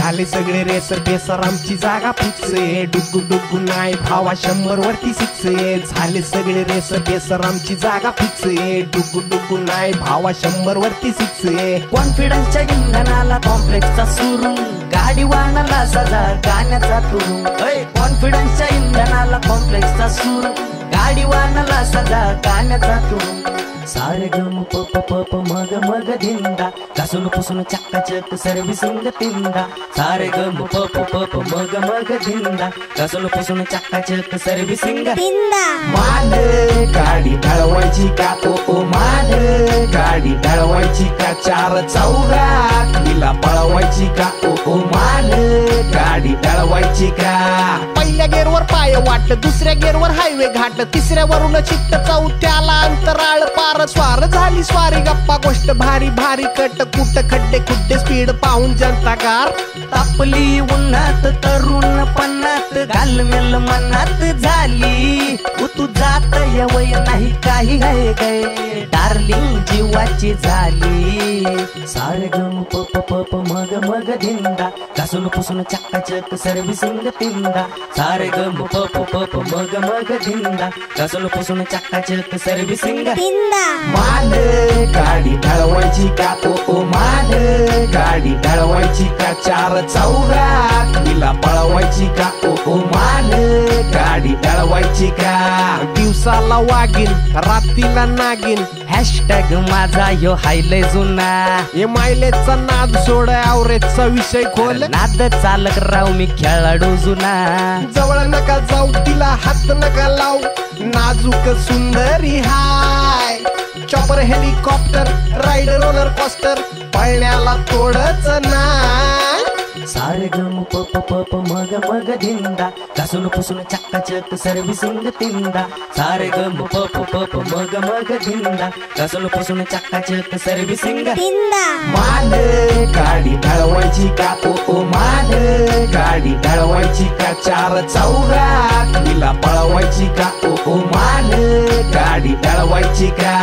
झाले सगळे रेसर बेसर आमची जागा फिक्स आहे डुगू डुगू नाही भावा 100 वरती 6 आहे झाले सगळे रेसर बेसर आमची जागा फिक्स आहे डुगू डुगू नाही भावा 100 वरती 6 आहे कॉन्फिडन्सच्या इंधनाला कॉम्प्लेक्सचा सुरू गाडी वाहनाला सजा गाण्याचा तुरू कॉन्फिडन्सच्या इंधनाला कॉम्प्लेक्सचा सुरू गाडी वाहनाला सजा गाण्याचा तुरू सारे गम पप पप मग मग धिंदा घासून पुसून चक्काचक सर्व्हिसिंग तिंदा सारे गम पप पप मग मग धिंदा घासून पुसून चक्काचक सर्व्हिसिंग तिंदा मान गाडी ढळवायची का ओ मान गाडी ढळवायची का 4 चौघात तिला पळवायची का ओ मान गाडी ढळवायची का पहिल्या गेअरवर पाय वाट दुसऱ्या गेअरवर हायवे घाट तिसऱ्यावरून चित्त चौथ्याला अंतराळ पार स्वार झाली स्वारी गप्पा गोष्ट भारी भारी कट कुट खड्डे खुड्डे स्पीड पाहून जनता कार तापली उन्हात तरुण पन्नात घालमेल मनात झाली तू जात यवय नाही काही गाय गाय डार्लिंग जीवाची झाली सारे गम पप पप मग मग धिंदा घासून पुसून चक्काचक सर्व्हिसिंग तिंदा सारे गम पप पप मग मग धिंदा घासून पुसून चक्काचक सर्व्हिसिंग तिंदा मान गाडी ढळवायची का ओ मान गाडी ढळवायची का 4 चौघात तिला पळवायची का ओ मान गाडी ढळवायची का दिवसाला वागीन रात्रीला नागिन हॅशटॅग माझा यो हायले जुना हे मायलेजचा नाद सोड ॲव्हरेजचा विषय खोल नाद चालक राव मी खेळाडू जुना जवळ नका जाऊ तिला हात नका लावू नाजूक सुंदरी हाय chopper helicopter ride roller coaster पळण्याला थोडच नाही सारे गम पप पप मग मग धिंदा घासून पुसून चक्काचक सर्व्हिसिंग तिंदा सारे गम पप पप मग मग धिंदा घासून पुसून चक्काचक सर्व्हिसिंग तिंदा मान गाडी ढळवायची का ओ मान गाडी ढळवायची का 4 चौघात तिला पळवायची का ओ मान गाडी ढळवायची का